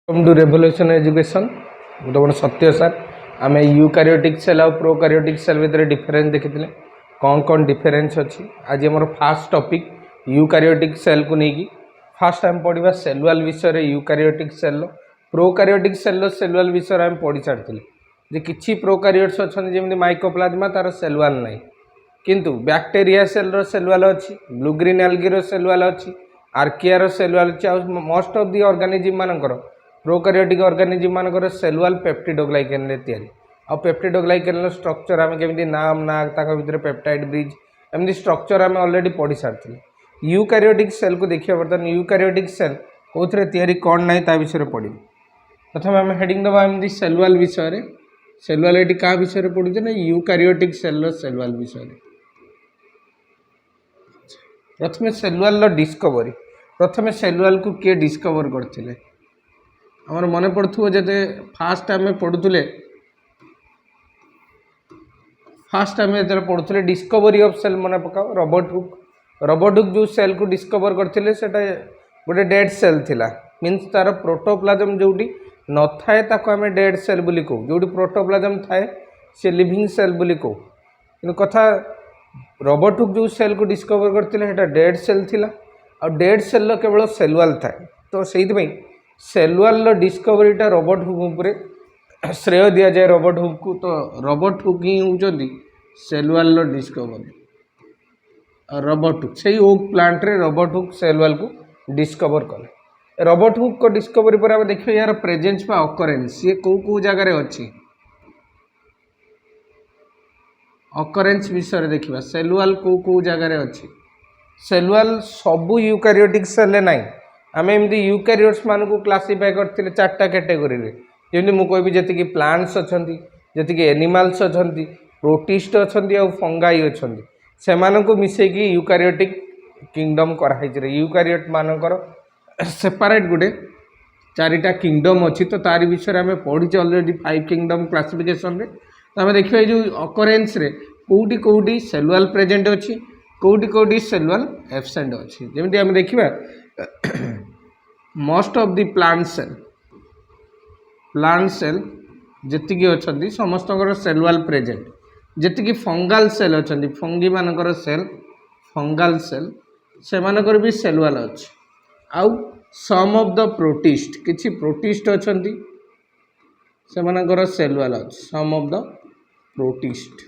Welcome to revolution education गोटे गोटे सत्य सार आम यूकारियोटिक सेल और प्रोकारियोटिक सेल भितर डिफरेन्स देखी कौन कौन डिफरेन्स अच्छी आज आम फास्ट टॉपिक यूकारियोटिक सेल को लेकिन फास्ट आम पढ़ा सेलुअल विषय यूकारियोटिक सेल प्रोकारियोटिक सेल सेलुअल विषय आम पढ़ी सारी जे किसी प्रोकारियोट्स अच्छा जमी माइकोप्लाज्मा तार सेलुअल ना किंतु बैक्टेरिया सेल सेलुअल अच्छी ब्लू ग्रीन एल्गी सेलुअल अच्छी आर्कियार सेलुअल अच्छी मोस्ट ऑफ दि ऑर्गेनिज्म मानकर प्रोकारियोटिक ऑर्गेनिज्म मानकर सेलुअल पेप्टिडोग्लाइकेन तैयारी आ पेप्टिडोग्लाइकेन स्ट्रक्चर आम केमी नाम ना भर पेप्टाइड ब्रिज एमती स्ट्रक्चर आम ऑलरेडी पढ़ी सारी यूकारियोटिक सेल को देखिए बर्तमान यूकारियोटिक सेल कौन तैयारी कौन ना ता विषय पढ़ी प्रथम आम हेडिंग दबा एमती सेलुअल विषय सेलुअल ये क्या विषय पढ़ुचे ना यूकारियोटिक सेल सेलुअल विषय प्रथम सेलुअल डिस्कवरी प्रथम सेलुअल को किए डिस्कवर करते आमर मन पड़ो जैसे फास्ट आम पढ़ुले फास्ट आम जो पढ़ुले डिस्कवरी ऑफ सेल मन पकाओ रॉबर्ट हुक जो सेल को डिस्कवर करते गोटे डेड सेल थिला मीन्स तार प्रोटोप्लाज्म जोटी न थाए ताको आम डेड सेल बोली कहू जो प्रोटोप्लाज्म थाए से लिविंग सेल बोली कहू कि कथा रॉबर्ट हुक जो सेल को डिस्कवर करते डेड सेल थिला और डेड सेल केवल सेलुअल थाए तो से सेलुअल डिस्कवरीटा रॉबर्ट हुक उपरे श्रेय दि जाए रॉबर्ट हुक को तो रॉबर्ट हुक ही होती सेलुअल डिस्कवरी रॉबर्ट हुक से ओक प्लांट रे रॉबर्ट हुक सेलुअल को डिस्कवर कले रॉबर्ट हुक को डिस्कवरी पर आम देखिए यार प्रेजेंस बा अकरेन्स ये कौ जगार अच्छी अकरेन्स विषय देखा सेलुअल कौ जगार अच्छी सेलुअल सबू यूकारियोटिक सेल ना आम एमती यूकारियोट्स मान को क्लासीफाई करते चार्टा कैटेगोरी जमी मुझे जी प्लांट्स अच्छा जी एनिमल्स अच्छा प्रोटिस्ट अच्छा फंगाई अच्छा से मिसेकी यूकारियोटिक किंगडम कराई यूकारियोट मानकर सेपरेट गोटे चारिटा किंगडम अच्छी तो तारी विषय आम पढ़ी अलरेडी 5 किंगडम क्लासिफिकेशन तो आम देखिए जो अकरेन्स रे कौटी कौटी सेलुअल प्रेजेंट अच्छी कौटी कौटी सेलुअल एब्सेंट अच्छी जमी आम देखा most of the plant cell जी अच्छा समस्त सेलुअल प्रेजेंट जी फंगाल सेल अच्छा फंगी मानकर सेल फंगाल सेल से मानकर भी सेलुअल अच्छी आउ सम ऑफ द प्रोटिस्ट किसी प्रोटिस्ट अच्छा से मानकर सेलुअल अच्छी सम ऑफ द प्रोटिस्ट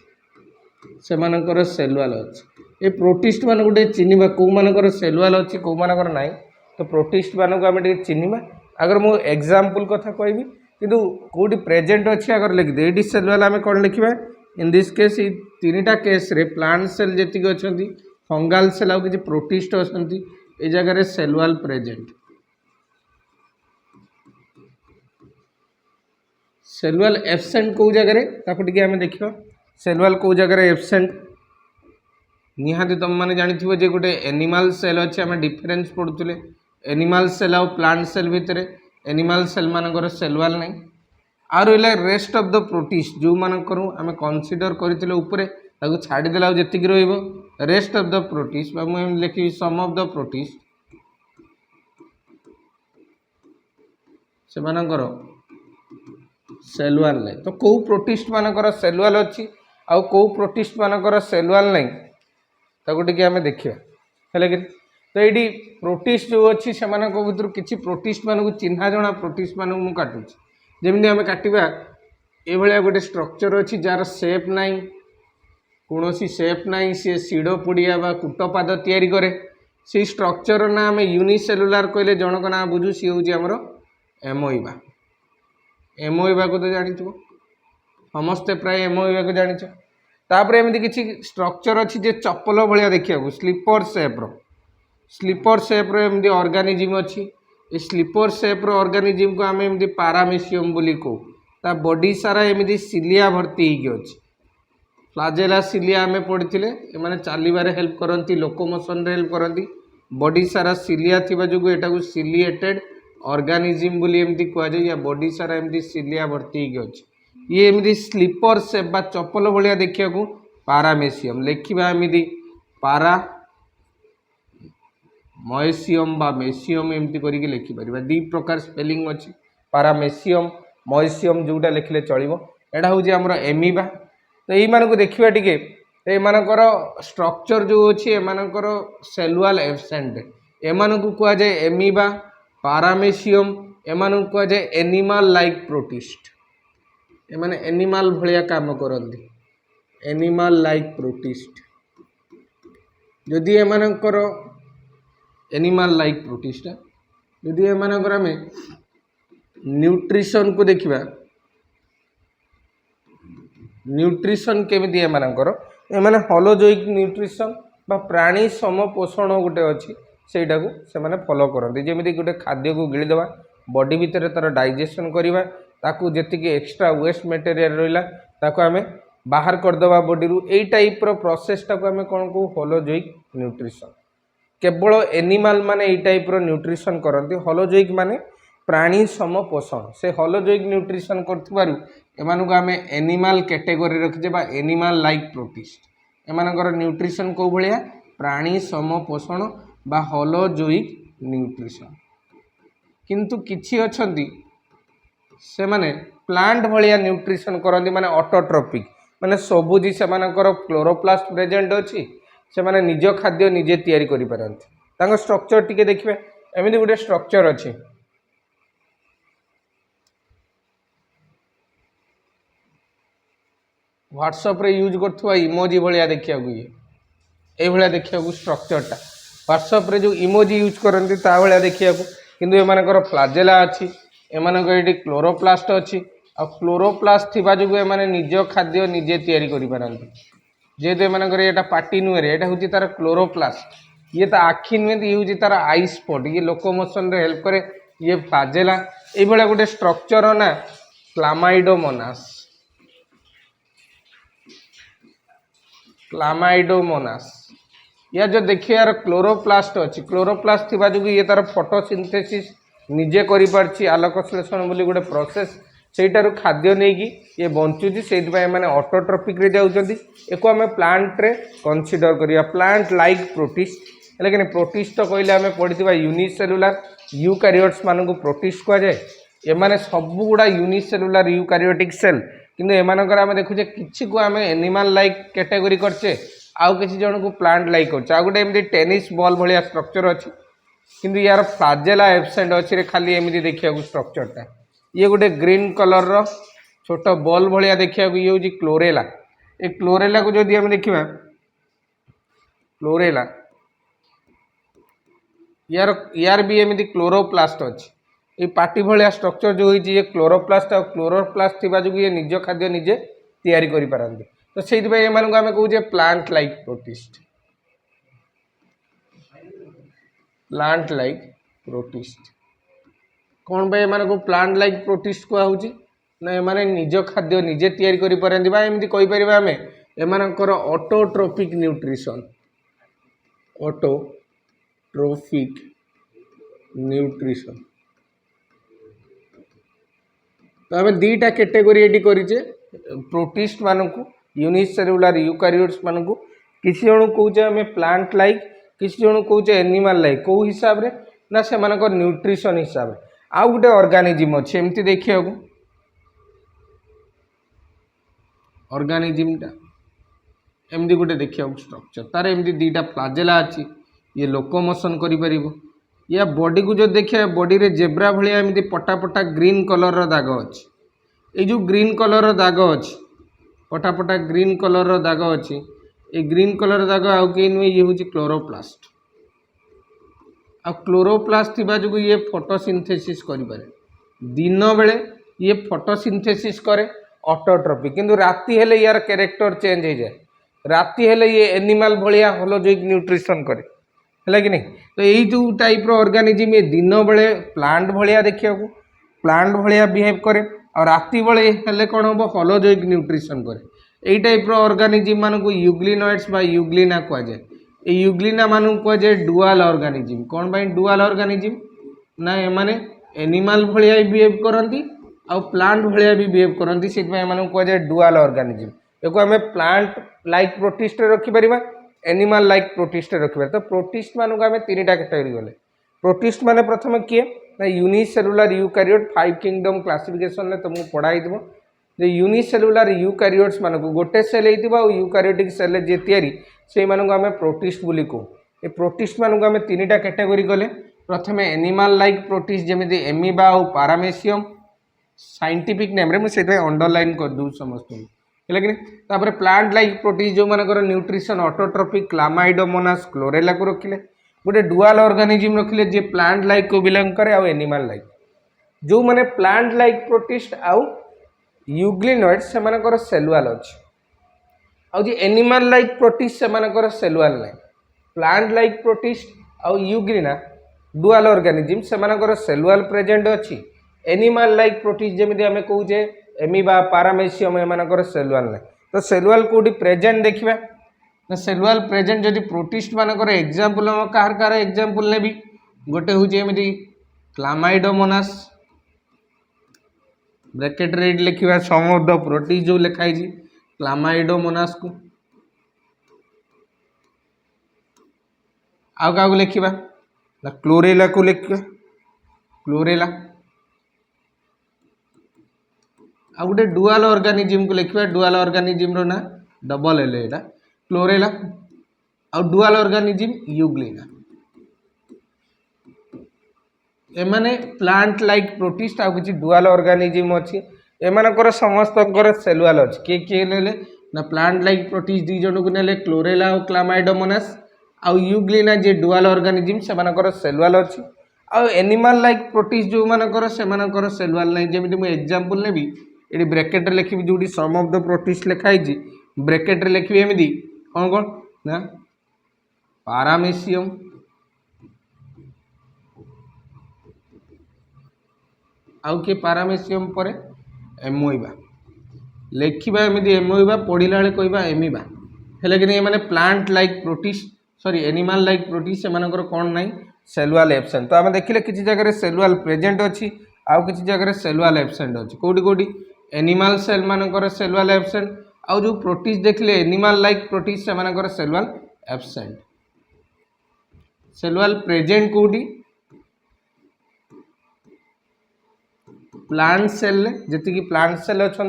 से मानकर सेलुअल अच्छी ये प्रोटिस्ट मान गोटे चिन्हवा कौ मानकर सेलुअल अच्छी कौ मानकर नाई तो प्रोटिस्ट मानक आम चिन्हवा अगर मु एग्जांपल कथा कहबी किंतु कौटी प्रेजेंट अच्छी अगर लिखिदे ये सेलुअल आम कौन लिखा इन दिस केस तीन टा केस रे प्लांट सेल जी अच्छा फंगाल सेल आउ कि प्रोटिस्ट अच्छा ये जगह सेलुअल प्रेजेंट सेलुअल एब्सेंट कौ जगह आम देखा सेलुअल कौ जगह एब्सेंट निहाती तुम मैंने जानी जे गोटे एनिमल सेल अच्छे आम डिफरेन्स पढ़ुले एनिमल सेल आउ प्लांट सेल भितर एनिमल सेल मानकर सेलुअल ना आ रहा रेस्ट ऑफ द प्रोटिस्ट जो मानकर आम कनसीडर करते छाड़देला जी रेस्ट ऑफ द प्रोटिस्ट मुझे लिखी सम ऑफ द प्रोटिस्ट से मानकर सेलुअल ना तो कौ प्रोटिस्ट मानकर सेलुअल अच्छी आउ कौ प्रोटिस्ट मानकर सेलुअल ना ताको टिके आम देखा है कि तो ये प्रोटिस्ट जो अच्छी से भर किसी प्रोटिस्ट मान चिन्हा जना प्रोटिस्ट मान मुझे काटुची जमी आम काटा ये गोटे स्ट्रक्चर अच्छी जार सेप ना कौन सेप ना सी सीड़ पुड़िया बा कूटपाद तैयारी करे से स्ट्रक्चर ना आम यूनिसेलुलार कहले जनक ना बुझू सी हूँ आमर एमोइबा एमोइबा को तो जानी समस्ते प्राय एमोइबा को जानी तापर एमती किसी स्ट्रक्चर अच्छी जे चप्पल भाया देखा स्लीपर सेप्र एमती ऑर्गेनिज्म अच्छी स्लीपर सेप्र ऑर्गेनिज्म को आम एमती पारामेसियम बोली कहू ता बॉडी सारा एमती सिलिया भर्ती होगी फ्लाजेला सिलिया आम पढ़ी मैंने चलवे हेल्प करती लोकोमोशन हेल्प करती बॉडी सारा सिलिया थी जो यहाँ सिलिएटेड ऑर्गेनिज्म बोली एमती कहुए या बॉडी सारा एमती सिलिया भर्ती होगी ये एमती स्लीपर सेप बा चप्पल भाया देखा पारामेसियम लिखा एमती पारा मयसियम बा मेसियम एमती करके लिखिपर दी प्रकार स्पेलिंग अच्छी पारामेसियम मॉइसियम जोटा लिखले चलो एटा हूँ आमर एमिबा। तो यही देखा टी एमानकर स्ट्रक्चर जो अच्छी एमानकर सेलुआल एब्सेंट एमान को कह जाए एमिबा पारामेसियम एमान कह जाए एनिमल लाइक प्रोटिस्ट एमाने एनिमल भलिया काम करती एनिमल लाइक प्रोटिस्ट जदि एमानकर एनिमल लाइक प्रोटिस्ट जदि एमानकर आम न्यूट्रिशन को देखिबा न्यूट्रिशन केमिति एमानकर एमाने होलोजोइक न्यूट्रिशन बा प्राणी सम पोषण गोटे अच्छी सेटा को से फॉलो करते जमी गोटे खाद्य को गिलीदेवा बॉडी भितर तार डाइजेशन करवा ताकू जी एक्स्ट्रा वेस्ट मटेरियल रहा ताकू आम बाहर करदे बॉडी रू यही टाइप प्रोसेसटा को आम कौन कहू होलोजोइक न्यूट्रिशन केवल एनिमल माने यही टाइप न्यूट्रिशन करती होलोजोइक माने प्राणी सम पोषण से होलोजोइक न्यूट्रिशन कर आम एनिमल कैटेगरी रखीजे बा एनिमल लाइक प्रोटिस्ट एमानकर न्यूट्रिशन को भाया प्राणी सम पोषण बा होलोजोइक न्यूट्रिशन किंतु किछि अछंती से माने प्लांट भलिया न्यूट्रिशन करती माने ऑटोट्रोपिक माने सबुजी से मानकर क्लोरोप्लास्ट प्रेजेंट अच्छी से माने निज खाद्य निजे तैयारी करि पारंती तांको स्ट्रक्चर टिके देखिबे एमिति गुटे स्ट्रक्चर अच्छी व्हाट्सएप रे यूज करथुवा इमोजी भलिया देखिया ये ए भलिया देखिया स्ट्रक्चरटा व्हाट्सएप रे जो इमोजी यूज करती ता भलिया देखिया किंतु एमानकर फ्लाजेला अच्छी एमानकर एटी क्लोरोप्लास्ट अच्छी आ क्लोरोप्लास्ट थिबा जो एमाने निज खाद्य निजे तैयारी करि पारंती जेहेतु एमानकर एटा पार्टी नुहे एटा होची तार क्लोरोप्लास्ट ये तो आखि नुहे ये होची तार आई स्पॉट ये लोकोमोशन रे हेल्प करे ये फ्लाजेला ए भलिया गोटे स्ट्रक्चर ना क्लामाइडोमोनास क्लामाइडोमोनास या जो देखिए यार क्लोरोप्लास्ट अच्छी क्लोरोप्लास्ट थिबा जो ये तार फोटोसिंथेसिस निजे करि पारछि आलोक संश्लेषण बोली गोटे प्रोसेस सेटारू खाद्य नहीं कि ये बंचुची से मैंने ऑटोट्रोपिक रे जाउछंती एको आम प्लांट रे कंसीडर करिया प्लांट लाइक प्रोटिस्ट लेकिन प्रोटिस्ट तो कहले आम पढ़ी यूनिसेलुलार यूकारियोट्स मान को प्रोटिस्ट कह जाए एमाने सब गुड़ा यूनिसेलुलार यूकारियोटिक सेल किंतु एमानकर आम देखुचे किछि को आम एनिमल लाइक कैटेगरी करछे आउ किछि जन को प्लांट लाइक करछे आ गोटे एमती टेनिस बॉल भलिया स्ट्रक्चर अच्छी किंतु यार फ्लाजेला एब्सेंट अच्छी रे खाली एमती देखिया स्ट्रक्चरटा ये गोटे ग्रीन कलर रो छोट बॉल भलिया देखिया ये हूँ क्लोरेला ए क्लोरेला को जदि हम देखिबा क्लोरेला यार यार भी एमती क्लोरोप्लास्ट अच्छी ये पार्टी भलिया स्ट्रक्चर जो होती ये क्लोरोप्लास्ट और क्लोरोप्लास्ट थिबा जो ये निज खाद्य निजे तैयारी करि पारंती तो से एमानक आम कहूचे plant like protist plant like protist कौन भाई एमानक प्लांट लाइक प्रोटिस्ट कहूँ ना एमाने निज खाद्य निजे तैयारी करि पारंती बा एमती कहि परिबा आमे एमानकर ऑटोट्रोपिक न्यूट्रिशन ऑटोट्रोपिक न्यूट्रिशन तो आम दीटा कैटेगरी एटी करिचे प्रोटिस्ट मानक यूनिसेलुलार यूकारियोट्स मानक किसी जन कौचे आम प्लांट लाइक किसी जन कौचे एनिमल लाइक कौ हिसाब रे ना से मानकर न्यूट्रिशन हिसाब रे आउ गोटे ऑर्गेनिज्म अच्छे एमती देखिए ऑर्गेनिज्मटा एमती गोटे देखिए स्ट्रक्चर तार एमती दीटा फ्लाजेला अच्छी ये लोकोमोशन करि या बॉडी को जो देखिए बॉडी रे जेब्रा भलिया एमती पटा पटा ग्रीन कलर रो दाग अच्छी ये जो ग्रीन कलर रो दाग अच्छी पटा पटा ग्रीन कलर रो दाग अच्छी ये ग्रीन कलर दाग आउ कहीं नुहे ये हूँ क्लोरोप्लास्ट आ क्लोरोप्लास्ट थिबा जो ये फोटोसिंथेसिस करें दिन बेले ये फोटोसिंथेसिस करे ऑटोट्रोपिक किंतु राति हेले यार कैरेक्टर चेंज हो जाए राति हेले ये एनिमल भलिया होलोजोइक न्यूट्रिशन करे है कि नहीं तो यही जो टाइप रो ऑर्गेनिज्म ये दिन बेले प्लांट भलिया देखिया प्लांट भलिया बिहेव करे और राति बेले हेले कौन हम होलोजोइक न्यूट्रिशन करे यही टाइप रो ऑर्गेनिज्म मान को यूग्लिनॉइड्स बा यूग्लिना कह जाए ये यूग्लिना मान कह जाए डुआल ऑर्गेनिज्म कौन भाई डुआल ऑर्गेनिज्म ना एमाने एनिमल भलिया बिहेव करती आ प्लांट भलिया भी बिहेव करती से कह जाए डुआल ऑर्गेनिज्म एको आम प्लांट लाइक प्रोटिस्ट रखिपर एनिमल लाइक प्रोटिस्ट रखिपर तो प्रोटिस्ट मान आम तीन टा कैटेगरी गले प्रोटिस्ट माने प्रथम किए ना यूनिसेलुलर यूकारियोट 5 किंगडम क्लासिफिकेशन तुमको पढ़ाई जे यूनिसेलुलर यूकारियोट्स मान गोटे सेल हो यूकारियोटिक सेल जी तैयारी से आम प्रोटिस्ट बोली कहू ए प्रोटिस्ट मानक आम 3टा कैटेगोरी गले प्रथम एनिमल लाइक प्रोटिस्ट जमी एमिबा और पारामेसियम साइंटिफिक नेम मुझे अंडरलाइन कर दूँ समस्त है कि तापर प्लांट लाइक प्रोटिस्ट जो मानकर न्यूट्रिशन ऑटोट्रोपिक क्लामाइडोमोनास क्लोरेला को रखिले गोटे डुआल ऑर्गेनिज्म रखिले जे प्लांट लाइक को बिलोंग करे आउ एनिमल लाइक जो माने प्लांट लाइक प्रोटिस्ट आउ यूग्लिनॉइड से मानकर सेलुअल अच्छी आउ जे एनिमल लाइक प्रोटिस्ट से मानकर सेलुअल नहीं प्लांट लाइक प्रोटिस्ट आउ यूग्लिना डुआल ऑर्गेनिज्म से मानकर सेलुअल प्रेजेंट अच्छी एनिमल लाइक प्रोटिस्ट जमी आम कहे एमिबा पारामेसियम एमानकर सेलुअल नहीं तो सेलुअल कौटी प्रेजेंट देखा ना सेलुअल प्रेजेंट जदि प्रोटिस्ट मानकर एग्जांपल हम कार कार एग्जांपल नेबी गोटे हूँ एमती क्लामाइडोमोनास ब्रैकेट रेड लिखा सम ऑफ द प्रोटिस्ट जो लिखाई क्लामाइडोमोनास को आउ क्या लिखा क्लोरेला को लिखा क्लोरेला आ गोटे डुआल ऑर्गेनिज्म को लिखा डुआल ऑर्गेनिज्म ना डबल एल एटा क्लोरेला आ डुआल ऑर्गेनिज्म यूग्लिना एमाने प्लांट लाइक प्रोटिस्ट आ किसी डुआल ऑर्गेनिज्म अच्छी एमानकर समस्त सेलुअल अच्छी किए किए ने ना प्लांट लाइक प्रोटिस्ट दी जन को ने क्लोरेला और क्लामाइडोमोनास आ यूग्लिना जे डुआल ऑर्गेनिज्म से सेलुअल अच्छी आ एनिमल लाइक प्रोटिस्ट जो मानकर से सेलुअल नहीं जमी मुझे एग्जांपल नेबी ये ब्रैकेट लिखी जो सम ऑफ द प्रोटिस्ट लिखाई ब्रैकेट लिखी एमती कौन कौन ना पारामेसियम आउ किए पारामेसियम पर एमोइबा लिखा एमती एमोइबा पढ़ला बेले कहवा एमिबा है कि नहीं मैंने plant like protist sorry animal like protist से कौन ना सेलुअल एब्सेंट तो आम देखिले किसी जगह सेलुअल प्रेजेंट अच्छी आउ किसी जगह सेलुअल एब्सेंट अच्छी कौटी कौटी एनिमल सेल मानकर सेलुअल एब्सेंट आउ जो प्रोटिस्ट देखिले एनिमल लाइक प्रोटिस्ट से सेलुअल एब्सेंट सेलुअल प्रेजेंट कौटी प्लांट सेल जी प्लांट सेल अच्छा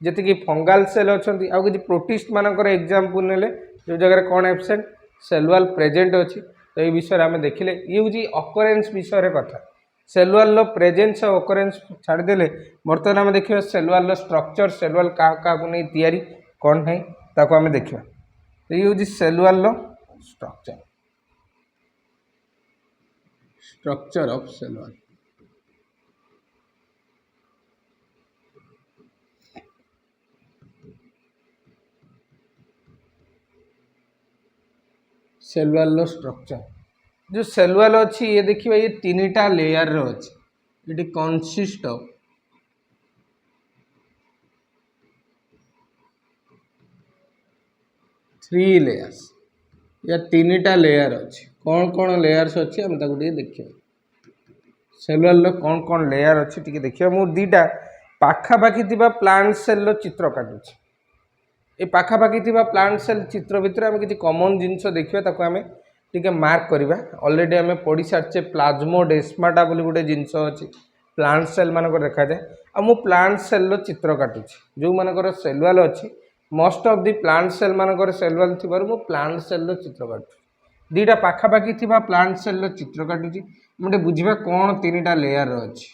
जी फंगाल सेल अच्छा आउ किसी प्रोटिस्ट मानकर एग्जांपल नेले जो जगह कौन एब्सेंट सेलुअल प्रेजेंट अच्छी तो ये विषय आम देखिले ये हूँ अकरेन्स विषय कथा सेलुअल प्रेजेन्स और अकरेन्स छाड़देले बर्तमान आम देखा सेलुअल स्ट्रक्चर सेलुअल क्या नहीं तैयारी कौन नहीं ताको आम देखा ये हूँ सेलुअल स्ट्रक्चर स्ट्रक्चर ऑफ सेलुअल सेलुअल स्ट्रक्चर जो सेलुअल अच्छी ये देखिए ये 3टा लेयर रो अच्छी ये कंसिस्ट ऑफ 3 लेयर्स या 3टा लेयर अच्छी कौन कौन लेयर्स अच्छी आम देखिए सेलुअल कौन कौन लेयर अच्छी टी देखिए मुझे 2टा पाखापाखि प्लांट सेल चित्र काटुची ये पाखापाखि प्लांट सेल चित्र भितर आम किसी कॉमन जिनस देखा आम टी मार्क करवा ऑलरेडी आम पढ़ी सारे प्लाज्मोडेस्माटा बोली गोटे जिनस अच्छी प्लांट सेल मानक देखा जाए आ मु प्लांट सेल चित्र काटुची जो मानकर सेलुअल अच्छी most of the plant cell मानकर सेलुअल थी मु प्लांट सेल चित्र काटुची 2टा पाखापाखि प्लांट सेल चित्र काटुची मुझे बुझा कौन 3टा लेयर अच्छी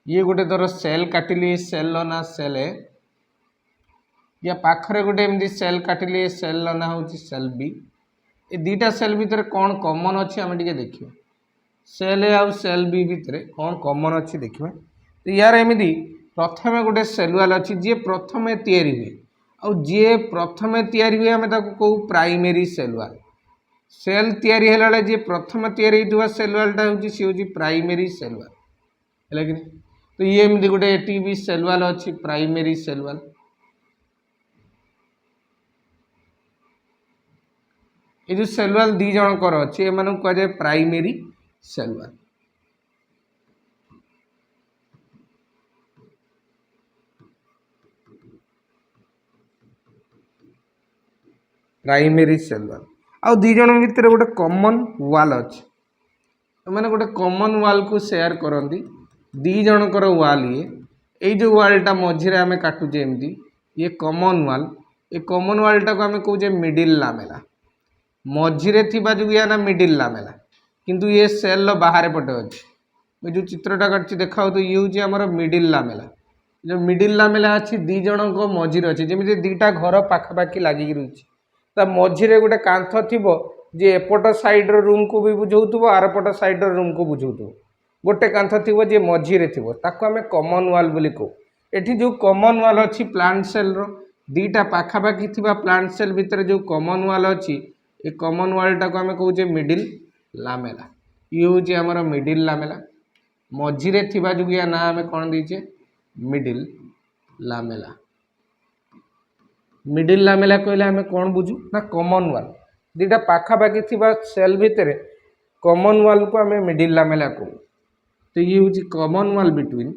ये गोटे धर सेल काटिली सेल ना सेल या पाखरे गोटे एमती सेल काटिली सेल ना हूँ सेल बी ये 2टा सेल भितर कौन कॉमन अच्छी आम टे देखा सेल आउ सेल बी भितर कौन कॉमन अच्छी देखा तो यार एमती प्रथम गोटे सेलुअल अच्छी जी प्रथम तैयारी हुए आउ जी प्रथम तैयारी हुए आम कहू प्राइमेरी सेलुअल सेल तैयारी है जी प्रथम तैयारी होता सेलुअलटा हूँ सी हूँ प्राइमेरी सेलुअल है कि तो ये एमती गोटे एटी भी सेलुअल अच्छी प्राइमेरी सेलुअल ये जो सेलुअल 2 जनकर अच्छे एम कहुए प्राइमेरी सेलुअल प्राइमेरी सेलुअल आउ 2 जन भितर गोटे कॉमन वाल अच्छे मैंने गोटे कॉमन वाल को शेयर करती दी जनकर वाल ये जो वालटा मझे आम काटुचे एमती ये कॉमन वाल ये कॉमन वालटा को आम कहे मिडिल लामेला मझिरे थिबा जो या ना मिडिल लामेला किंतु ये सेल बाहर पटे अच्छे मैं जो चित्रटा काटुची देखा तो ये हूँ आमर मिडिल लामेला जो मिडिल लामेला अच्छी दी जनक मझिरे अच्छे जमी दीटा घर पाखापाखि लगिक रही ता मझिरे गोटे कांथ थिबो जे एपट साइड रूम को भी बुझाऊव आरपट साइड रूम को बुझाऊव गोटे कांथ थी जे मझिरे थी ताको आम कॉमन वाल बोली कहू एठी जो कॉमन वाल अच्छी प्लांट सेल रो दीटा पाखापाखि थिबा प्लांट सेल भितर जो कॉमन वाल अच्छी ये कॉमन वालटा को आम कहूचे मिडिल लामेला ये हूँ आमर मिडिल लामेला मझिरे थिबा जो या ना आम कौन देचे मिडिल लामेला मिडिल लामेला कहले आम कौन बुझू ना कॉमन वाल दीटा पाखापाखि थिबा सेल भितर कॉमन वाल को आम मिडिल लामेला कहू तो ये हूँ common wall between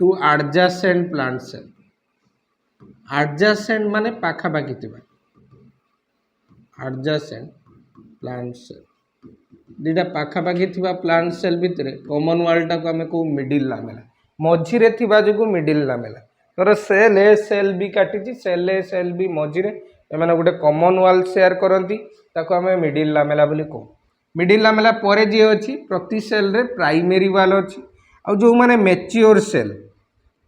two adjacent plant cell adjacent माने पाखापाखि थिबा एडजेसेंट प्लांट सेल दीटा पाखापाखि थिबा प्लांट सेल भितर कॉमन वालटा को आम कहू मिडिल लामेला मझिरे थिबा जो मिडिल लामेला तर सेल ए सेल बी काटी सेल ए सेल बी मझिरे एमाने गोटे कॉमन वाल शेयर करती ताको आम मिडिल लामेला बोली कहू मिडिल लामेला पर जी अच्छी प्रति सेल रे प्राइमरी वाल अच्छी आ जो माने मैच्योर सेल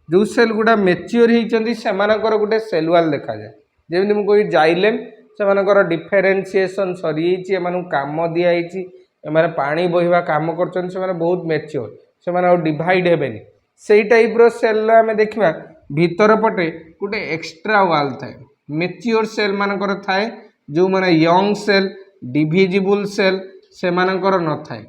जो सेल गुड़ा मैच्योर होती से गोटे सेल वाल देखा जाए जमी मुझे जाइलेम से डिफरेन्सीएसन सरी काम दिखाई एम पानी बहिबा काम कर बहुत मैच्योर से डिवाइड हेबेनी से टाइप रो सेल आम देखा भीतर पटे गोटे एक्सट्रा वाल थाए मैच्योर सेल मानकर थाए जो माने यंग सेल डिविजिबल सेल से मानकर न थाए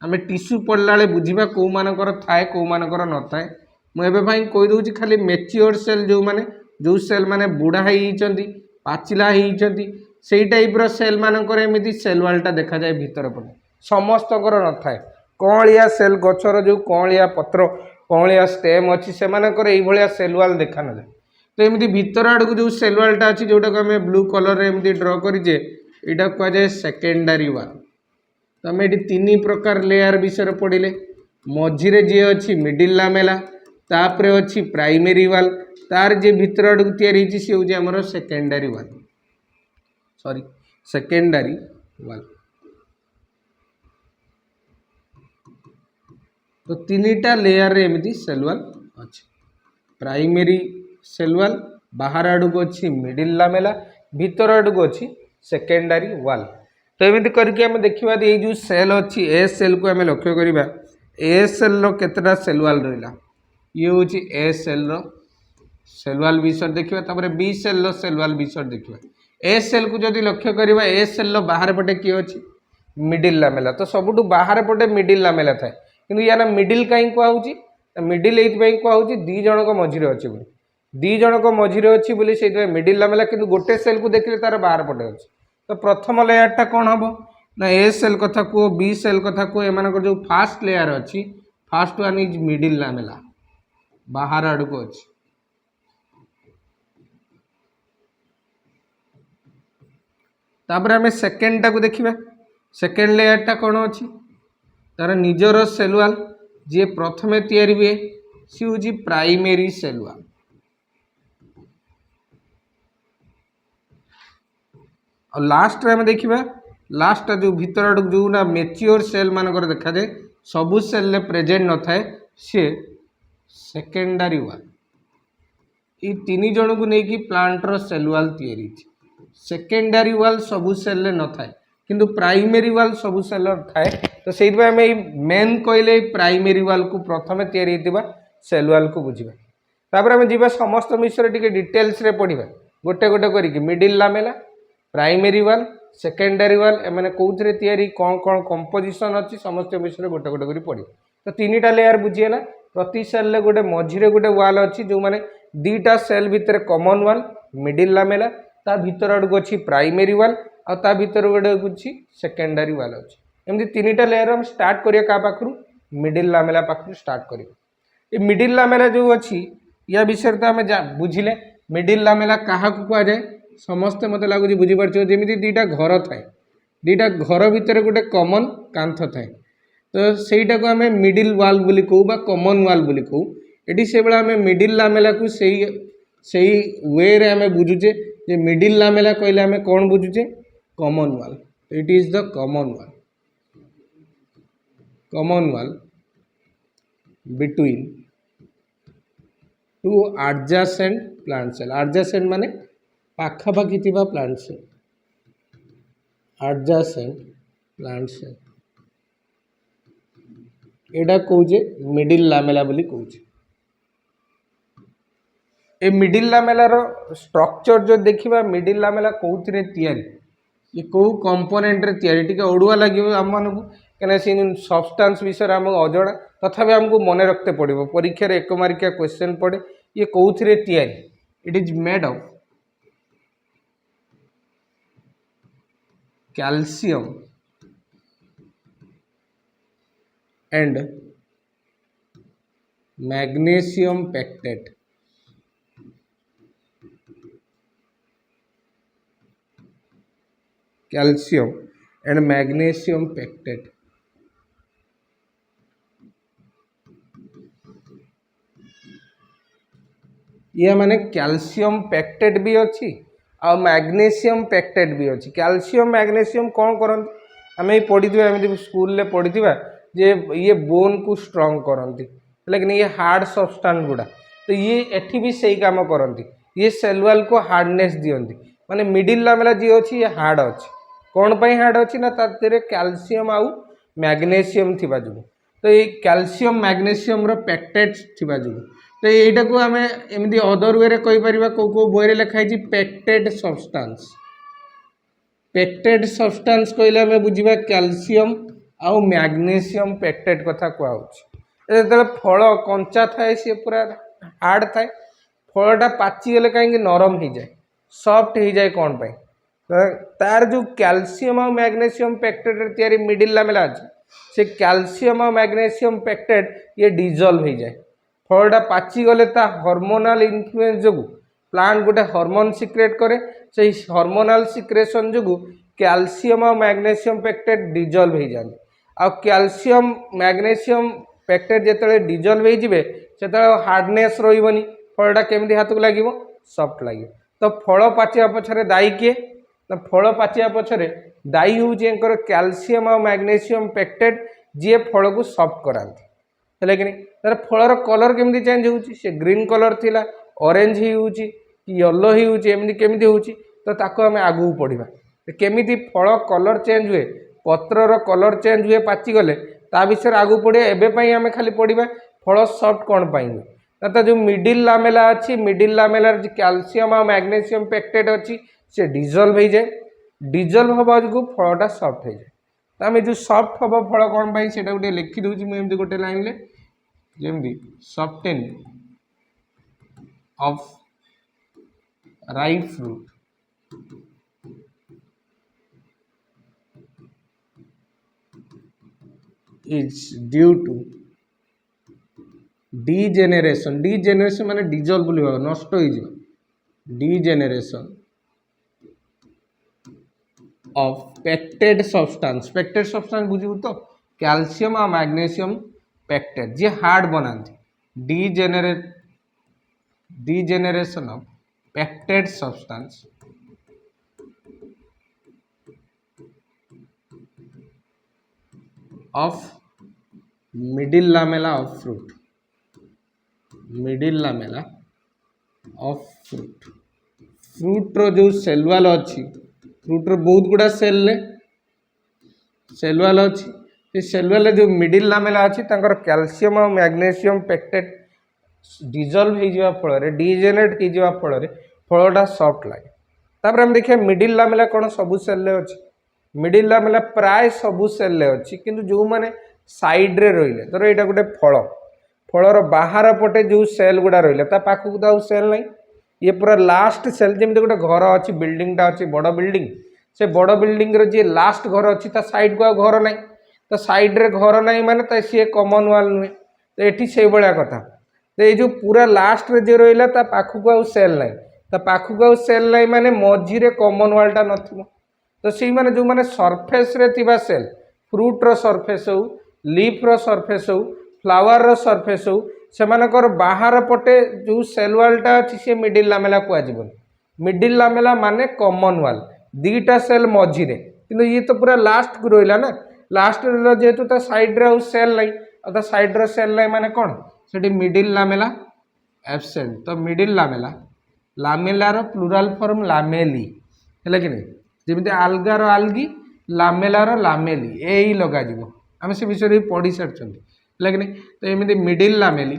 आम टिश्यू पढ़ला बुझा कौ मानकर थाए कौ मानकर न थाए मुझे कहीदे खाली मैच्योर सेल जो माने जो सेल माने बुढ़ा होती पाचिला होती से टाइप रो सेल मानकर एमती सेल वालटा देखा जाए भीतर पटे समस्त न थाए कौलिया सेल गचर जो कौलिया पत्र कौलिया स्टेम अच्छी से मानकर सेल वाल देखा न जाए तो एमती भीतर आड़ को जो सेल वालटा अच्छी जोटा को आम ब्लू कलर एमती ड्र करें यहाँ कहुए सेकेंडरी वाल तो आम ये तीन प्रकार लेयर विषय पढ़ले मझिरे जी अच्छी मिडिल लामेला तापर अच्छी प्राइमरी वाल तार जे भीतर आड़ को तैयारी सी हूँ आमर सेकेंडरी वाल सॉरी सेकेंडरी वाल तो तीनटा लेयर रे एमती सेल वाल अच्छी प्राइमरी सेल वाल बाहर आड़ को अच्छी मिडिल लामेला भीतर आड़ को अच्छी सेकेंडरी वाल तो एमती करके आम देखा ये जो सेल अच्छी ए सेल को आम लक्ष्य करवा ए सेल रो केतेटा सेल वाल रहा ये हूँ ए सेल रो सेल वाल विषय देखा तापर B cell row cell wall विषय देखा ए सेल को जब लक्ष्य करवा ए सेल रो बाहर पटे किए अच्छी मिडिल लामेला तो सबुठ बाहर पटे मिडिल लामेला थाए किंतु या मिडिल कहीं कहुची मिडिल ये कहुची दी जनक मझिरे अच्छी बोली दी जनक मझिरे अच्छी बोली से मिडिल लामेला किंतु गोटे सेल को देखिले तार बाहर पटे अच्छी तो प्रथम लेयरटा कौन हम ना ए सेल कथा कह बी सेल कथा कह एम जो फास्ट लेयर अच्छी fast one is middle lamella बाहर आड़ को अच्छी तापर आम सेकेंडटा को देखा सेकेंड लेयरटा कौन अच्छी तार निजर सेल वाल जी प्रथमे तैयारी हुए सी हूँ प्राइमरी सेल वाल और लास्ट आम देखा लास्ट जो भीतर आड़ जो ना मैच्योर सेल मानकर देखा जाए सबू सेल प्रेजेंट न थाए सी सेकेंडरी वाल ये तीन जन को लेकिन प्लांटर सेल वाल तैयारी सेकेंडरी वाल सबू सेल न थाए किंतु प्राइमरी वाल सबू सेल थाए तो से आम मेन कहले प्राइमरी वाल को प्रथम तैयारी सेल वाल को बुझा तापर आम जी समस्त विषय टी डिटेल्स रे पढ़ा गोटे गोटे करके मिडिल लामेला प्राइमरी वाल सेकेंडरी वाल एम कौन तैयारी कौन कौन कंपोजिशन अच्छी समस्त विषय गोटे गोटे कर पढ़े तो तीनटा लेयर बुझीगला प्रति सेल गोटे मझिरे गोटे वाल अच्छी जो मैंने दीटा सेल भितर कॉमन वाल मिडिल लामेला ता भीतर आड़ को अच्छी प्राइमरी वाल आ ता भीतर गोटे अच्छी सेकेंडरी वाल अच्छी एमती तीनटा लेयर हम स्टार्ट करिया का पाखरु मिडिल लामेला पाखरु स्टार्ट करिया ये मिडिल लामेला जो अच्छी या विषय तो आम बुझिले मिडिल लामेला क्या कह जाए समस्ते मत लगुच बुझीपार जमी दीटा घर थाए दीटा घर भितर गोटे कॉमन कांथ थाए तो सहीटा को आम मिडिल वाल बोली कहू कॉमन वाल बोली कहू ये से आम मिडिल लामेला को सही वे रे आम बुझुचे जे मिडिल लामेला कहले आम कौन बुझुचे common wall it is the common wall between two adjacent plant cell adjacent माने पाखापाखि थिबा plant cell adjacent plant cell एडा कहूचे मिडिल लामेला बोली कहूचे ए मिडिल लामेला रो स्ट्रक्चर जो देखिबा मिडिल लामेला कोउथिरे तयारी ये को कंपोनेंट रे तयारी टिके ओडुआ लागियो हम मानकु कने से सब्सटेंस विषय हम अजड़ा तथापि हमको मन रखते पड़ो परीक्षा रे एक मार्किया क्वेश्चन पड़े ये कोउथिरे तयारी it is made of calcium and magnesium pectate calcium and magnesium pectate ये माने कैल्शियम पेक्टेट भी अच्छी आ मैग्नीशियम पेक्टेट भी अच्छी कैल्शियम मैग्नीशियम कौन करती आम पढ़ी एमती स्कूल पढ़ी जे ये बोन को स्ट्रॉन्ग करती लेकिन ये हार्ड सब्सटेंस गुड़ा तो ये एठी भी सही काम करती ये सेल वॉल को हार्डनेस दियंती माने मिडिल लामेला जी अच्छी ये हार्ड अच्छी कौन पाई हार्ड अच्छी ना तारे कैल्शियम आउ मैग्नीशियम थिबा जो तो ये कैल्शियम मैग्नीशियम रो पेक्टेट थिबा जो तो यहीटा को आम एमती अदर वे कही पार कौ बोई लिखाई पेक्टेड सब्सटेंस पेक्टेड सब्सटेंस कहले आम बुझा कैल्शियम आउ मैग्नीशियम पेक्टेट कथा कहूँ जो फल कंचा थाए सी पूरा हार्ड थाए फलटा पाचिगले कहीं नरम हो जाए सॉफ्ट हो जाए कौन पाई तार जो कैल्शियम और मैग्नीशियम पेक्टेट तैयारी मिडिल लामेला अच्छे से कैल्शियम और मैग्नीशियम पेक्टेट ये डिजल्व हो जाए फलटा पाचिगले ता हार्मोनाल इन्फ्लुएंस जो प्लांट गोटे हार्मोन सिक्रेट करे से हार्मोनाल सिक्रेशन जो कैल्शियम और मैग्नीशियम पेक्टेट डिजल्व हो जाए आ कैल्शियम मैग्नीशियम पेक्टेट जिते डिजल्व हो हार्डनेस रही फलटा केमती हाथ को लगे सॉफ्ट लगे तो फल पाचिया पछरे दायी किए ना फल पाचिया पछरे दायी हूँ कैल्शियम और मैग्नीशियम पेक्टेट जी फल को सॉफ्ट कराती है कि नहीं तार फलर कलर केमती चेंज हो ग्रीन कलर थिला ऑरेंज ही हो येलो ही होमती केमती हो तो ताको आम आगू पढ़ा केमी फल कलर चेंज हुए पत्रर कलर चेंज हुए पाचिगले ता विषय आगू पढ़िया एवं आम खाली पढ़ा फल सॉफ्ट कौन पाई हुए तो जो मिडिल लामेला अच्छी मिडिल लामेलार कैल्शियम और मैग्नीशियम पेक्टेट अच्छी से डिजल्व हो जाए डिजल्व हवा जो फलटा सॉफ्ट हो जाए तो आम जो सॉफ्ट हम फल कौन पाई से गोटे लिखिदे मुझे गोटे लाइन जमी soften of ripe fruit is due to degeneration माने डिजल्व बोली नष्ट हो degeneration of pectate substance बुझू तो कैल्शियम और मैग्नीशियम पेक्टेट जी हार्ड बनाती degeneration of pectate substance of middle lamella of fruit fruit रो जो सेल वाल अच्छी फ्रूट रो बहुत गुड़ा सेल वाल अच्छी से सेल वाले जो मिडिल लामेला अच्छी कैल्शियम और मैग्नीशियम पेक्टेट डिजल्व हो फल डिजेनेट हो फल फलटा सॉफ्ट लगे तापर हम देखिए मिडिल लामेला कौन सबू सेल अच्छी मिडिल लामेला प्राय सबू सेल अच्छी किंतु जो माने साइड रे रहिले धर यहाँ गोटे फलर बाहर पटे जो सेल गुड़ा रहा पाखक तो सेल ना ये पूरा लास्ट सेल जमी गोटे घर अच्छी बिल्डिंगटा अच्छी बड़ बिल्डिंग से बड़ बिल्डिंग जी लास्ट घर अच्छी साइड को घर ना तो साइड रे घर ना माने सी कॉमन वाल नुहे तो ये से भाया कथा तो ये जो पूरा लास्ट रे जो रहा पाखक सेल ना ତା ପାଖକୁ ଆଉ ସେଲ୍ ନାହିଁ ମାନେ ମଝିରେ କମନ୍ ୱାଲ୍ଟା ନଥିବ। ତ ସେଇମାନେ ଯେଉଁମାନେ ସର୍ଫେସ୍ରେ ଥିବା ସେଲ୍, ଫ୍ରୁଟ୍ର ସର୍ଫେସ୍ ହେଉ, ଲିଫ୍ର ସର୍ଫେସ୍ ହେଉ, ଫ୍ଲାୱାରର ସର୍ଫେସ୍ ହେଉ, ସେମାନଙ୍କର ବାହାର ପଟେ ଯେଉଁ ସେଲ୍ ୱାଲ୍ଟା ଅଛି ସେ ମିଡିଲ୍ ଲାମେଲା କୁହାଯିବନି। ମିଡିଲ୍ ଲାମେଲା ମାନେ କମନ୍ ୱାଲ୍, ଦୁଇଟା ସେଲ୍ ମଝିରେ। କିନ୍ତୁ ଇଏ ତ ପୁରା ଲାଷ୍ଟକୁ ରହିଲା ନା, ଲାଷ୍ଟରେ ରହିଲା ଯେହେତୁ ତା ସାଇଡ଼୍ରେ ଆଉ ସେଲ୍ ନାହିଁ, ଆଉ ତା ସାଇଡ଼୍ର ସେଲ୍ ନାହିଁ ମାନେ କ'ଣ, ସେଠି ମିଡିଲ୍ ଲାମେଲା ଆବସେଣ୍ଟ। ତ ମିଡିଲ୍ ଲାମେଲା, ଲାମେଲାର ପ୍ଲୁରାଲ୍ ଫର୍ମ ଲାମେଲି, ହେଲା କି ନାହିଁ? ଯେମିତି ଆଲଗାର ଆଲଗି, ଲାମେଲାର ଲାମେଲି, ଏଇ ଲଗାଯିବ। ଆମେ ସେ ବିଷୟରେ ପଢ଼ି ସାରିଛନ୍ତି, ହେଲା କି ନାହିଁ? ତ ଏମିତି middle lamella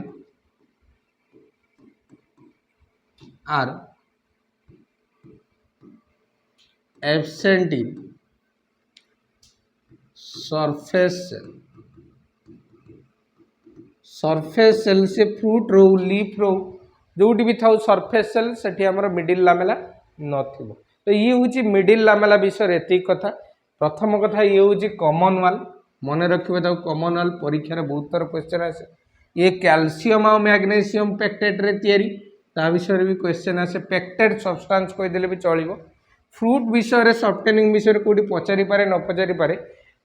are absent in surface cell। Surface cell से फ्रूट रो, लीफ रो, जोटी भी था सरफेस सेल सेठी हमर मिडिल लामेला नथिबो। तो ये होची मिडिल लामेला विषय एति कथा। प्रथम कथा ये होची कॉमन वाल, मन रखिबे ताको कॉमन वाल, परीक्षा रे बहुत तरह क्वेश्चन आसे। ये कैल्शियम और मैग्नीशियम पेक्टेट रे तयारी, ता विषय रे भी क्वेश्चन आसे। पेक्टेट सब्सटेंस कहि देले भी चलिबो। फ्रूट विषय रे सॉफ्टनिंग विषय रे कोडी पचारि पारे न पचारि पारे,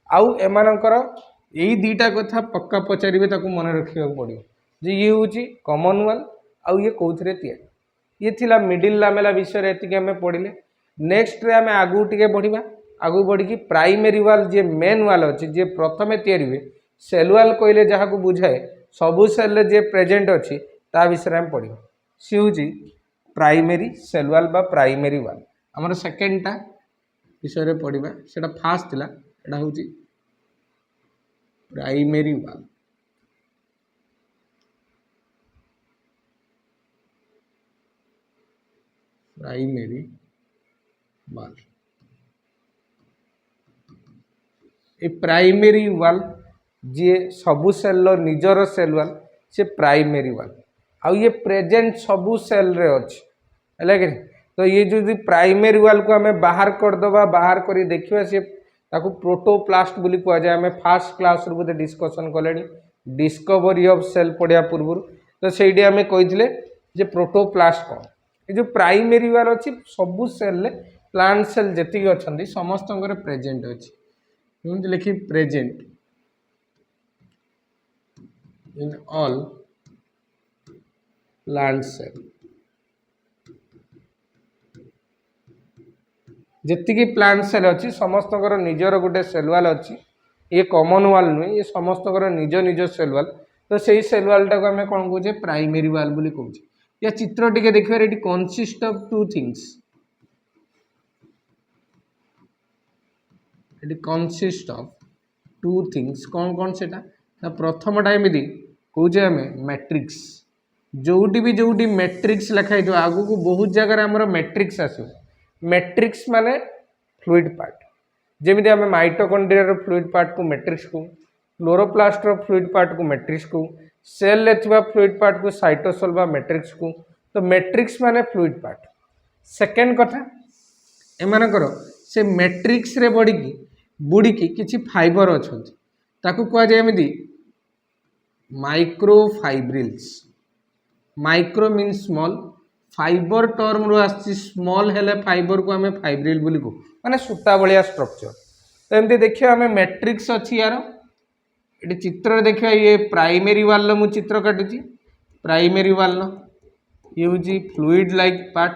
आउ एमानकर यही दुईटा कथा पक्का पचारे ताको मन रखा पड़ो जे ये हूँ कॉमन वाल आउ ये कौन ये थिला मिडिल लामेला विषय एति आम पढ़ले। नेक्स्ट रे आम आगू टे बढ़ा, आगू बढ़ी प्राइमेरी वाल जे मेन वाल अच्छे जे प्रथमे तैयारी हुए, सेल वाल कहले जहाँ को बुझाए सबू सेल जे प्रेजेंट अच्छी ता विषय आम पढ़ा। सी हूँ प्राइमेरी सेल वाल बा प्राइमेरी वाल। आमर सेकेंडटा विषय पढ़ा से फास्ट थिला, एटा हूँ प्राइमेरी वाल। प्राइमेरी वाल, ए प्राइमेरी वाल जे सबू सेल निजर सेल वाल से प्राइमेरी वाल, आउ ये प्रेजेंट सबू सेल रे अछि, है कि? तो ये जो प्राइमेरी वाल को हमें बाहर करदबा, बाहर करी देखिबा, से ताकू प्रोटोप्लास्ट बोली कह जाए। आम फास्ट क्लास रू बोधे डिस्कसन कले डिस्कवरी ऑफ सेल पढ़िया पूर्व, तो से आम कही जे प्रोटोप्लास्ट कौन। ये जो प्राइमेरी वाल अच्छी सबू सेल प्लांट सेल जी अच्छा समस्त प्रेजेंट अच्छी, लिखी present in all plant cell. जी प्लांट सेल अच्छी समस्त निजर गोटे सेल वाल अच्छी, ये कॉमन वाल नुहे, ये समस्त निज निज सेल वाल। तो सही सेल वालटा को आम कौन कहे प्राइमेरी वाल बोली कहूँ। या चित्र टिके देखिए, ये कंसिस्ट ऑफ टू थिंग्स, ये कंसिस्ट ऑफ टू थिंग्स। कौन कौन से प्रथमटा एमती कौचे आम मैट्रिक्स, जोटी भी जोटी मैट्रिक्स लिखाई थो आगू को बहुत जगह आमर मैट्रिक्स आसो। मैट्रिक्स माने फ्लूइड पार्ट, जेमिति आम माइटोकॉन्ड्रिया फ्लूइड पार्ट को मैट्रिक्स को, क्लोरोप्लास्ट फ्लूइड पार्ट को मैट्रिक्स को, सेल ले थिबा फ्लूइड पार्ट को साइटोसोल बा मैट्रिक्स को। तो मैट्रिक्स माने फ्लूइड पार्ट। सेकेंड कथा एमानकर से मैट्रिक्स रे बुड़ीकी किछि फाइबर अछंती, ताकू कह जाय एमिति microfibrils. Micro mean small, fibre term रू आसी स्मॉल हेले फाइबर को आम फाइब्रिल बोली कहू, माने सूता भलिया स्ट्रक्चर। तो एमती देखिए आम मैट्रिक्स अच्छी यार, ये चित्र देखिए ये प्राइमेरी वाल मु चित्र काटुची। प्राइमेरी वाल ये हूँ फ्लूइड लाइक पार्ट,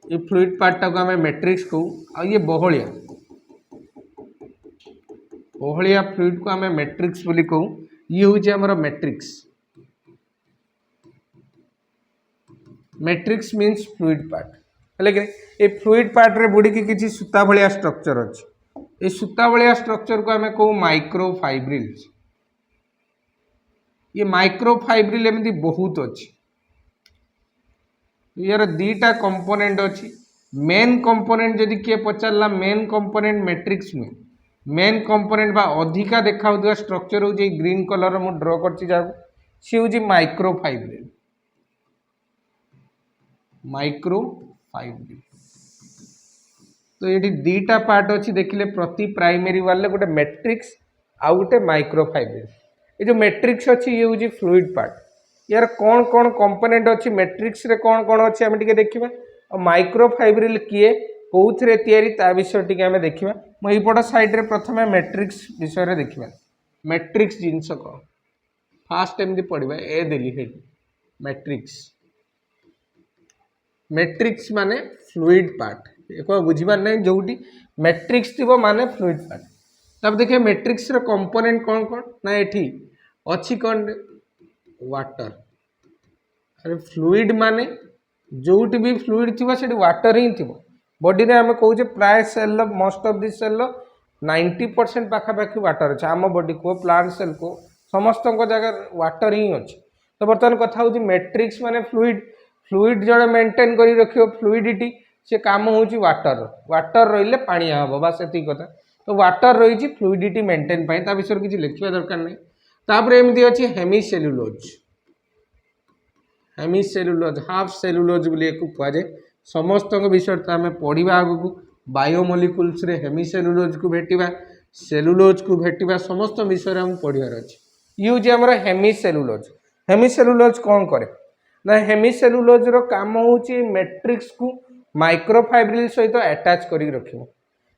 ये फ्लूइड पार्टा को आम मैट्रिक्स कहू। आ ये बहलिया बहलिया फ्लूइड को आम मैट्रिक्स बोली कहू। ये हूँ आमर matrix. Matrix means fluid part, है ये फ्लूइड पार्ट रे बुड़ी की किसी सूता भलिया स्ट्रक्चर अच्छी। ये सूता भलिया स्ट्रक्चर को आम कहू माइक्रोफाइब्रिल्स। ये माइक्रोफाइब्रिल एमती बहुत अच्छी, यार दीटा कंपोनेंट अच्छी। मेन कंपोनेंट जदि किए पचारा मेन कंपोनेंट मैट्रिक्स में मेन कंपोनेंट बा अधिका देखा स्ट्रक्चर हूँ ग्रीन कलर मु ड्र कर सी हूँ माइक्रोफाइब्रिल। माइक्रोफाइब्रिल तो ये दीटा पार्ट अच्छी देखिले प्रति प्राइमेरी वाले गोटे मैट्रिक्स आउ गोटे माइक्रोफाइब्रिल। ये जो मैट्रिक्स अच्छी ये हूँ फ्लूइड पार्ट, यार कौन कौन कंपोनेंट अच्छी मैट्रिक्स रे कौन कौन अच्छी आम टे देखा और माइक्रोफाइब्रिल किए कौन तैयारी ता विषय टी आम देखा मुझपट साइड रे प्रथम मैट्रिक्स विषय देखा मैट्रिक्स जिनस कौन फास्ट एमती पढ़ा ए देली मैट्रिक्स मैट्रिक्स माने फ्लूइड पार्ट एक बुझीबार ना जो मैट्रिक्स थी माने फ्लूइड पार्ट तब देखिए मैट्रिक्स रो कंपोनेंट कौन कौन ना एठी अच्छी कौन वाटर अरे फ्लूइड माने जोटी भी फ्लूइड थी से वाटर ही थी बॉडी रे आम कहे प्राय cell most of this cell 90% पाखापाखि वाटर अच्छे आम बॉडी को प्लांट सेल को समस्त जगह वाटर ही अच्छे तो बर्तमान कथा हूँ मैट्रिक्स माने फ्लूइड फ्लूइड जो मेंटेन कर रखियो फ्लूइडिटी से काम होची वाटर वाटर रहिले पानी हम बस से कथा तो वाटर रही फ्लूइडिटी मेंटेन पाई ता विषय किसी लिखा दरकार नहीं तापर एमती अच्छी हेमिसेलुलोज हेमिसेलुलोज हाफ सेलुलोज बोली कहुए समस्त विषय तो आम पढ़ा आगू बायोमोलिकुल्स रे हेमिसेलुलोज को भेटिबा सेलुलोज को भेटिबा समस्त विषय हम पढ़ार अच्छे ये हूँ आम हेमिसेलुलोज हेमिसेलुलोज कौन करे ना हेमिसेलुलोज रो काम होची मैट्रिक्स को माइक्रोफाइब्रिल सहित अटैच करी रखिबो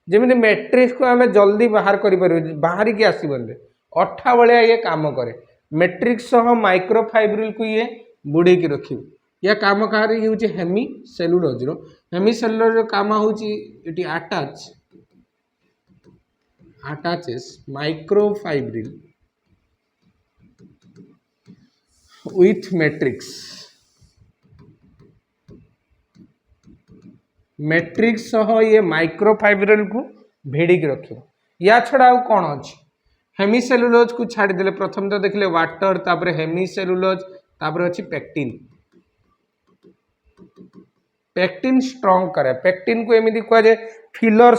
जेमिति मैट्रिक्स को आम जल्दी बाहर करि परिबो बाहर की आसीबले अठा भलिया ये काम करे मैट्रिक्स सह माइक्रोफाइब्रिल को ये बुड़े की रखिबो या काम कहार ये होची हेमिसेलुलोज रो हेमिसेलुलोज रो काम होची इटी attaches microfibril with matrix matrix सह ये माइक्रोफाइब्रिल को भिड़ी की रखियो या छड़ा आउ कौन अच्छी हेमिसेलुलोज को छाड़ीदे प्रथम तो देखले वाटर तापर हेमिसेलुलोज तापर अच्छी पेक्टिन पेक्टिन स्ट्रॉन्ग करे पेक्टिन को एमती कह जाए फिलर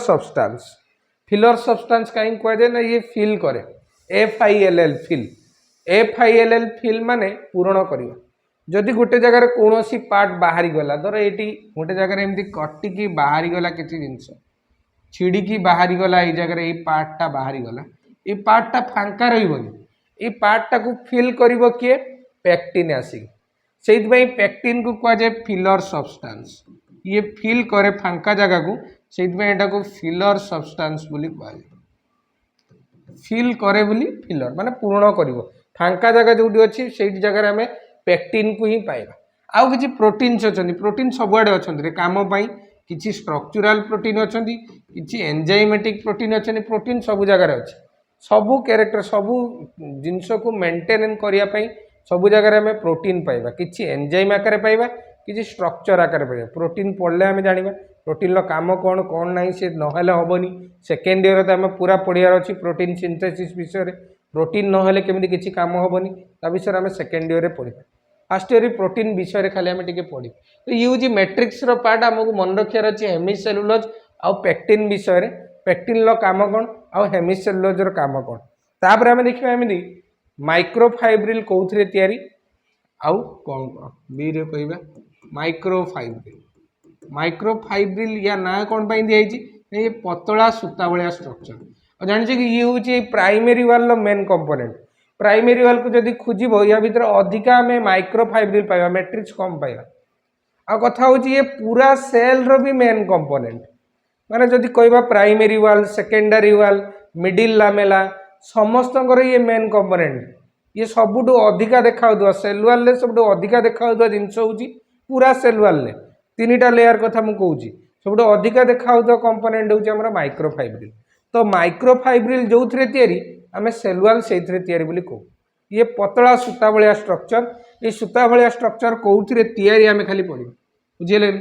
सब्सटेंस कहीं कह जाए ना ये फिल करे FILL फिल FILL फिल माने पूरण करवा जदि गोटे जगार कौन सी पार्ट बाहरी गला धर ये गोटे जगह एमती कटिकी बाहरी गला किसी जिनस छिड़िकी बाहरी गला ये जगह ये पार्टा बाहरी गला ये पार्टा फांका रही ये पार्टा को फिल कर किए पेक्टिन आसिक से पेक्टिन को कहुए फिलर सब्सटेंस ये फिल करे फांका जगह को से को फिलर सब्सटेंस बोली कहुए फिल करे बोली फिलर माने पूर्ण करिवो फांका जगह जोटी अच्छी से जगह आम पेक्टिन को ही पाइबा आउ किसी प्रोटीन्स अच्छा प्रोटीन सबुआड़े अच्छा काम किसी स्ट्रक्चरल प्रोटीन अच्छा किसी एंजाइमेटिक प्रोटीन अच्छा प्रोटीन सब जगह अच्छे सबू कैरेक्टर सबू जिनस को मेंटेन करने सबू जगह आम प्रोटीन पाइबा किसी एंजाइम आकार पाइबा किसी स्ट्रक्चर आकार पाइबा प्रोटीन पढ़ले आम जाना प्रोटीन काम कौन कौन ना से नहले हेनी सेकेंड ईयर तो आम पूरा पढ़ार अच्छी प्रोटीन सिंथेसिस विषय प्रोटीन नहले केमी किसी काम हेनी ता विषय आम सेकेंड ईयर पढ़ा फास्ट ईयर प्रोटीन विषय खाली आम टे पढ़ी तो ये हूँ मैट्रिक्स पार्ट आमको मन रखार अच्छे हेमिसेलुलोज आउ पेक्टिन विषय पेक्टिन काम कौन आउ हेमिसेलुलोज काम कौन तापर आम देखा एमती माइक्रोफाइब्रिल कौन तैयारी आउ कौन कौन बी रे कहवा माइक्रोफाइब्रिल या ना कौन दिखाई ये पतला सूता भाया स्ट्रक्चर और जानी कि ये हूँ प्राइमेरी वाल मेन कंपोनेंट प्राइमेरी वाल को जब खोजब या भीतर अधिका आम माइक्रोफाइब्रिल पाइबा मैट्रिक्स कम पाइबा आ कथा हूँ ये पूरा सेल रो भी मेन कंपोनेंट माने जदि कहबा प्राइमेरी वाल सेकेंडरी वाल मिडिल लामेला समस्त ये मेन कंपोनेंट ये सबुठ अधिका देखा सेलुआल सब अधिका देखा जिनस हूँ पूरा सेलुआल तीन टा लेयर कथा मुझे कहूँ सब अधिका देखा कंपोनेंट हूँ माइक्रोफाइब्रिल तो माइक्रोफाइब्रिल जो थे आम सेलुआल से बोली कहू ये पतला सूता भाया स्ट्रक्चर ये सूता भाया स्ट्रक्चर कौन तैयारी आम खाली पढ़ा बुझे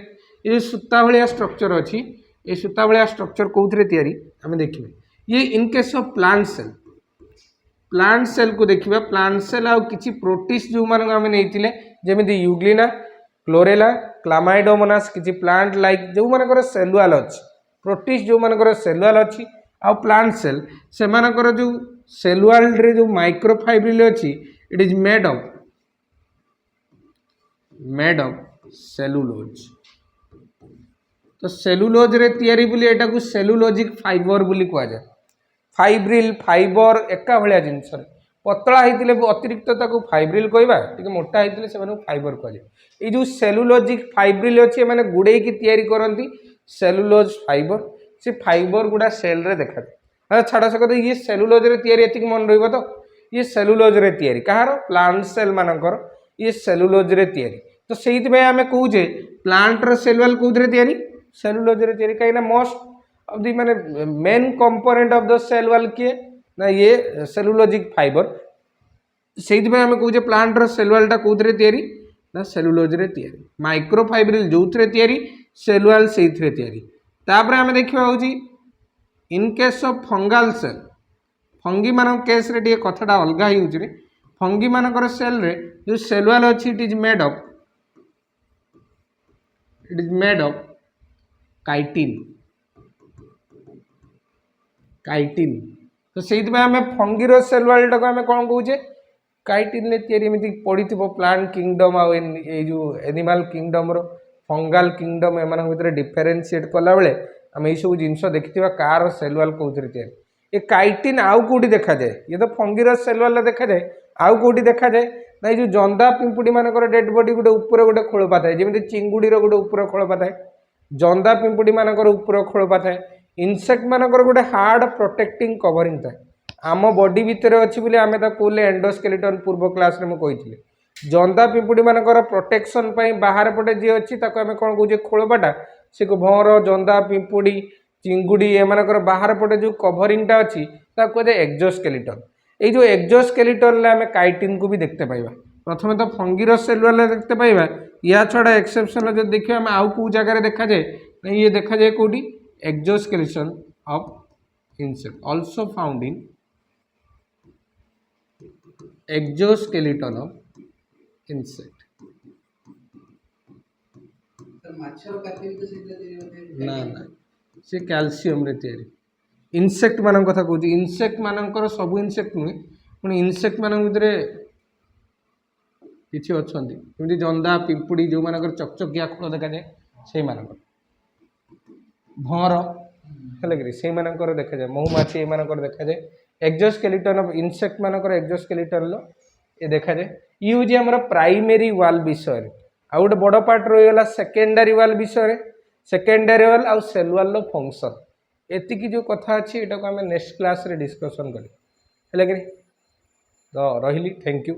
ये सूता भाया स्ट्रक्चर अच्छी ये सूता भाया स्ट्रक्चर कौन तैयारी आम देखिए ये in case of plant cell को देखिए प्लांट सेल आउ किसी प्रोटिस्ट जो मान आम नहीं जमी यूग्लिना क्लोरेला क्लामाइडोमोनास किसी प्लांट लाइक जो मानकर सेलुआल अच्छी प्रोटिस्ट जो मानकर सेलुआल अच्छी आउ प्लांट सेल से मानकर जो सेलुआल रे जो माइक्रोफाइब्रिल अच्छी it is made of cellulose तो सेलुलोज रे तैयारी बोली एटा को सेलुलोजिक फाइबर बोली कह जाए फाइब्रिल फाइबर एका भाया जिनस पतला होते अतिरिक्त ताको फाइब्रिल कहवा टी मोटा होते से फाइबर कह ये जो सेलुलोजिक फाइब्रिल अच्छी मैंने गुड़े करती सेलुलोज फाइबर से फाइबर गुड़ा सेल रे देखा जाए छाड़ से कहते ये सेलुलोज रे मन रही तो ये सेलुलोज रे कहार प्लांट सेल मानकर ये सेलुलोज रे तो से आम कहे प्लांट सेल वाल कौन सेलुलोज रे कहीं मोस्ट ऑफ दी माने main component of the cell wall किए ना ये सेलुलोजिक फाइबर से आम कहे प्लांट सेल वालटा कौन ना सेलुलोज रे माइक्रोफाइब्रिल जो थे सेल वाल से आम देखा हूँ in case of fungal cell fungi मान केस रे टे कथाटा अलग हो फंगी मानकर सेल रे जो सेल वाल अच्छी it is made of chitin तो से आम फंगीर सेल वालटा को आम कौन कहे काइटिन ने पड़ी प्लांट किंगडम जो एनिमल किंगडम रो फंगाल किंगडम एम भर डिफरेन्सीएट कला बेले आम यू सब जिन देखा कार सेल वाल कौन ये काइटिन आउ कौटी देखा जाए ये तो फंगीर सेल वाल देखा जाए आउ कौटी देखा जाए ना जो जंदा पिंपुड़ी मानकर डेड बॉडी गोटे ऊपर गोटे खोलपा थाए जमी चिंगुड़ी गोटे ऊपर खोलपा थाए जंदा पिंपुड़ी मानकर ऊपर खोलपा थाए इनसेक्ट मानकर गोटे हार्ड प्रोटेक्टिंग कवरिंग थाए आम बॉडी भितर अच्छी बोले आम कहले एंडोस्केलेटन पूर्व क्लास में मुझे जंदा पिंपुड़ी मानकर प्रोटेक्शन बाहर पटे जी अच्छी आम कौन कहे खोलपाटा से भंवर जंदा पिंपुड़ी चिंगुड़ी एमानकर बाहर पटे जो कवरिंगटा अच्छी कहते एक्जोस्केलेटन ये जो एक्जोस्केलेटन आम काइटिन को भी देखते पाइबा प्रथम तो फंगीर सेल वाले देखते पाइबा या छड़ा एक्सेप्शन जो देखिए आम आउ कौ जगह देखा जाए ये देखा जाए कौटी exoskeleton of insect also found in exoskeleton of insect ना ना से कैल्शियम रे तैयारी इनसेक्ट मान कथा कहूँ इनसेक्ट मानकर सब इनसेक्ट नुहे पुणी इनसेक्ट मान भर किसी अच्छा जमी जंदा पिंपुड़ी जो मानकर चकचकिया खोल देखा जाए से मानकर भंवर है से मानकर देखा जाए महुमाछी ये मानकर देखा जाए एक्जोस्केलेटन ऑफ इनसेक्ट मानकर एक्जोस्केलेटन ये देखा जाए ये हूँ आम प्राइमेरी वाल विषय आ गोटे बड़ पार्ट रहीगला सेकेंडरी वाल विषय सेकेंडरी वाल आउ सेल वाल फंक्शन एतिकी जो कथा अच्छी यहाँ को आम नेक्स्ट क्लास रे डिस्कसन करें तो रही थैंक यू।